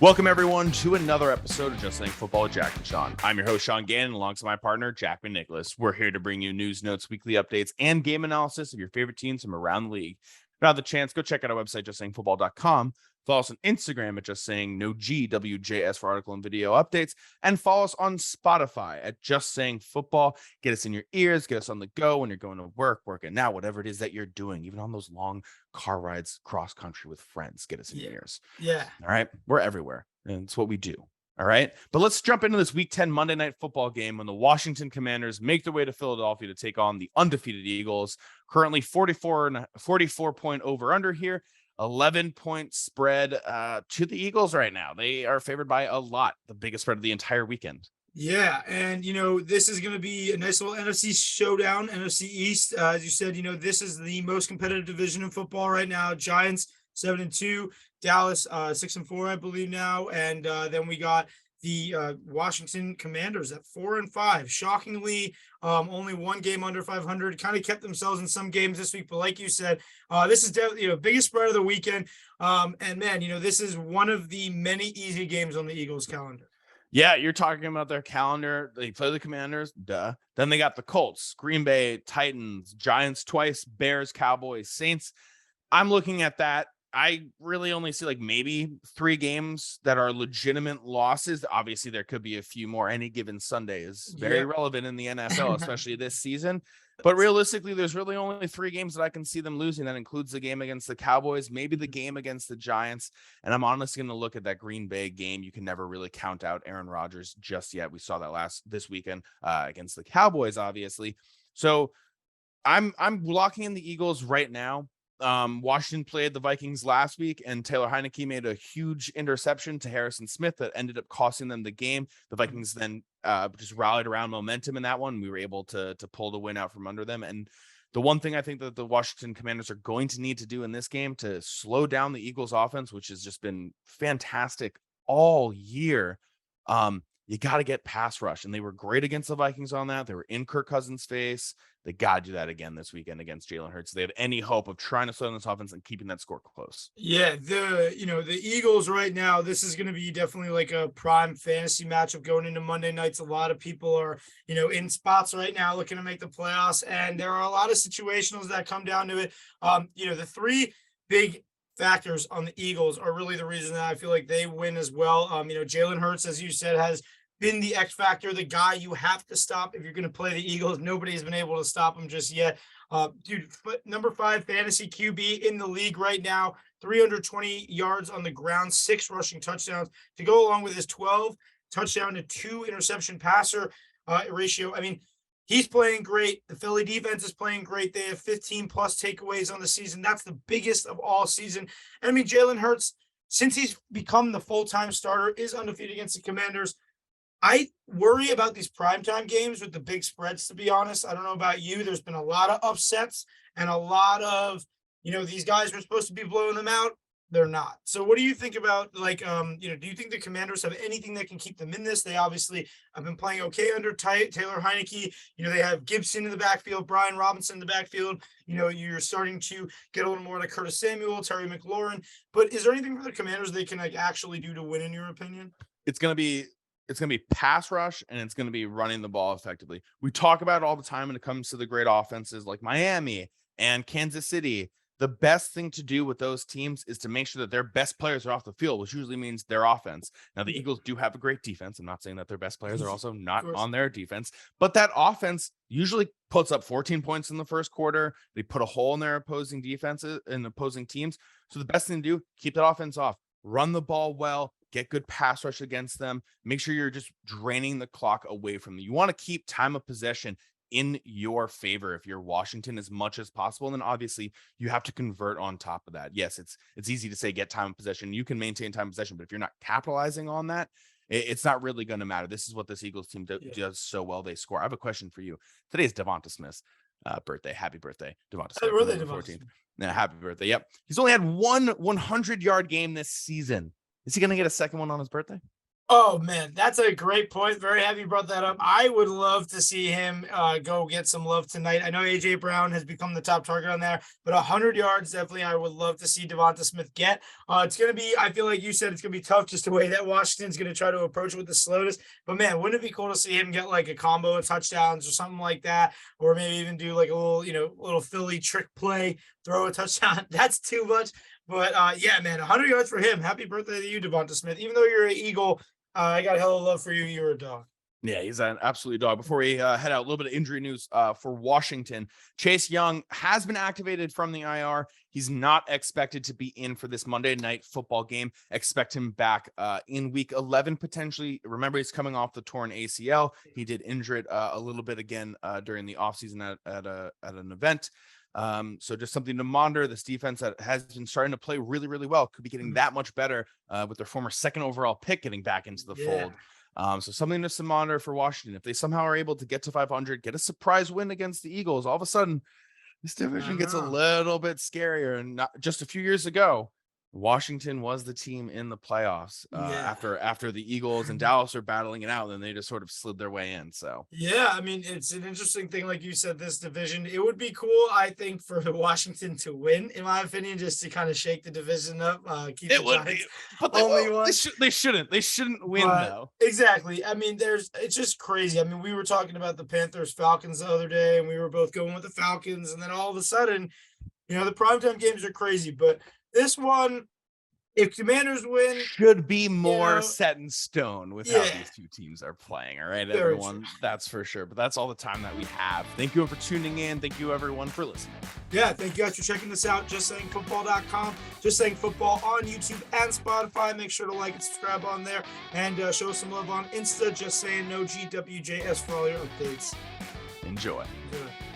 Welcome, everyone, to another episode of Just Saying Football with Jack and Sean. I'm your host, Sean Gannon, alongside my partner, Jack McNicholas. We're here to bring you news, notes, weekly updates, and game analysis of your favorite teams from around the league. If you have the chance, go check out our website, justsayingfootball.com. Follow us on Instagram at Just Saying No GWJS for article and video updates, and follow us on Spotify at Just Saying Football. Get us in your ears, get us on the go when you're going to work, working out, whatever it is that you're doing, even on those long car rides cross country with friends. Get us in your ears. Yeah. All right. We're everywhere. And it's what we do. All right. But let's jump into this Week 10 Monday Night Football game when the Washington Commanders make their way to Philadelphia to take on the undefeated Eagles. Currently 44 point over under here. 11-point spread to the Eagles right now. They are favored by a lot, the biggest spread of the entire weekend. Yeah, and, this is going to be a nice little NFC showdown, NFC East. As you said, this is the most competitive division in football right now. Giants 7-2, Dallas 6-4, I believe now. And then we got the Washington Commanders at 4-5. Shockingly, only one game under 500. Kind of kept themselves in some games this week, but like you said, this is definitely biggest spread of the weekend. And man, this is one of the many easy games on the Eagles' calendar. Yeah, you're talking about their calendar. They play the Commanders, duh. Then they got the Colts, Green Bay, Titans, Giants twice, Bears, Cowboys, Saints. I'm looking at that. I really only see maybe 3 games that are legitimate losses. Obviously, there could be a few more. Any given Sunday is very relevant in the NFL, especially this season. But realistically, there's really only 3 games that I can see them losing. That includes the game against the Cowboys, maybe the game against the Giants. And I'm honestly going to look at that Green Bay game. You can never really count out Aaron Rodgers just yet. We saw that this weekend against the Cowboys, obviously. So I'm locking in the Eagles right now. Washington played the Vikings last week, and Taylor Heineke made a huge interception to Harrison Smith that ended up costing them the game. The Vikings then just rallied around momentum in that one. We were able to pull the win out from under them. And the one thing I think that the Washington Commanders are going to need to do in this game to slow down the Eagles offense, which has just been fantastic all year, you got to get pass rush. And they were great against the Vikings on that. They were in Kirk Cousins' face. They got to do that again this weekend against Jalen Hurts. They have any hope of trying to slow down this offense and keeping that score close. Yeah, the Eagles right now, this is going to be definitely like a prime fantasy matchup going into Monday nights. A lot of people are, in spots right now looking to make the playoffs, and there are a lot of situationals that come down to it. The 3 big factors on the Eagles are really the reason that I feel like they win as well. Jalen Hurts, as you said, has been the X factor, the guy you have to stop if you're going to play the Eagles. Nobody's been able to stop him just yet. Number 5 fantasy QB in the league right now, 320 yards on the ground, 6 rushing touchdowns to go along with his 12 touchdown to 2 interception passer ratio. I mean, he's playing great. The Philly defense is playing great. They have 15 plus takeaways on the season. That's the biggest of all season. And I mean, Jalen Hurts, since he's become the full-time starter, is undefeated against the Commanders. I worry about these primetime games with the big spreads, to be honest. I don't know about you. There's been a lot of upsets and a lot of, these guys were supposed to be blowing them out. They're not. So what do you think about, do you think the Commanders have anything that can keep them in this? They obviously have been playing okay under Taylor Heineke. They have Gibson in the backfield, Brian Robinson in the backfield. You're starting to get a little more like Curtis Samuel, Terry McLaurin. But is there anything for the Commanders they can actually do to win, in your opinion? It's going to be pass rush, and it's going to be running the ball effectively. We talk about it all the time when it comes to the great offenses like Miami and Kansas City. The best thing to do with those teams is to make sure that their best players are off the field, which usually means their offense. Now, the Eagles do have a great defense. I'm not saying that their best players are also not on their defense, but that offense usually puts up 14 points in the first quarter. They put a hole in their opposing defenses and opposing teams. So the best thing to do, keep that offense off, run the ball well, get good pass rush against them. Make sure you're just draining the clock away from them. You want to keep time of possession in your favor if you're Washington as much as possible. And then obviously you have to convert on top of that. Yes, it's easy to say get time of possession. You can maintain time of possession, but if you're not capitalizing on that, it's not really going to matter. This is what this Eagles team does so well. They score. I have a question for you. Today is Devonta Smith's birthday. Happy birthday, Devonta Smith. Happy birthday, 14th. Yeah, happy birthday. Yep. He's only had one 100-yard game this season. Is he going to get a second one on his birthday? Oh man, that's a great point. Very happy you brought that up. I would love to see him go get some love tonight. I know AJ Brown has become the top target on there, but 100 yards definitely I would love to see Devonta Smith get. It's gonna be, I feel like you said, it's gonna be tough just the way that Washington's gonna try to approach it with the slowness. But man, wouldn't it be cool to see him get like a combo of touchdowns or something like that, or maybe even do like a little, little Philly trick play, throw a touchdown. That's too much. But yeah, man, 100 yards for him. Happy birthday to you, Devonta Smith. Even though you're an Eagle, I got hella love for you. You're a dog. Yeah, he's an absolute dog. Before we head out, a little bit of injury news for Washington. Chase Young has been activated from the IR. He's not expected to be in for this Monday night football game. Expect him back in week 11, potentially. Remember, he's coming off the torn ACL. He did injure it a little bit again during the offseason at an event. So just something to monitor. This defense that has been starting to play really, really well could be getting that much better with their former second overall pick getting back into the fold. So something just to monitor for Washington. If they somehow are able to get to 500, get a surprise win against the Eagles, all of a sudden this division gets a little bit scarier. And not just a few years ago, Washington was the team in the playoffs after the Eagles and Dallas are battling it out, and then they just sort of slid their way in. So yeah, I mean, it's an interesting thing, like you said, this division. It would be cool, I think, for Washington to win, in my opinion, just to kind of shake the division up. Keep it the would Giants be, but they shouldn't win though. Exactly. I mean, it's just crazy. I mean, we were talking about the Panthers Falcons the other day, and we were both going with the Falcons, and then all of a sudden, the primetime games are crazy, but this one, if Commanders win, should be more set in stone with how these two teams are playing. All right, everyone, that's for sure. But that's all the time that we have. Thank you for tuning in. Thank you, everyone, for listening. Yeah, thank you guys for checking this out. JustSayingFootball.com, Just Saying Football on YouTube and Spotify. Make sure to like and subscribe on there, and show us some love on Insta. Just Saying No GWJS for all your updates. Enjoy. Enjoy.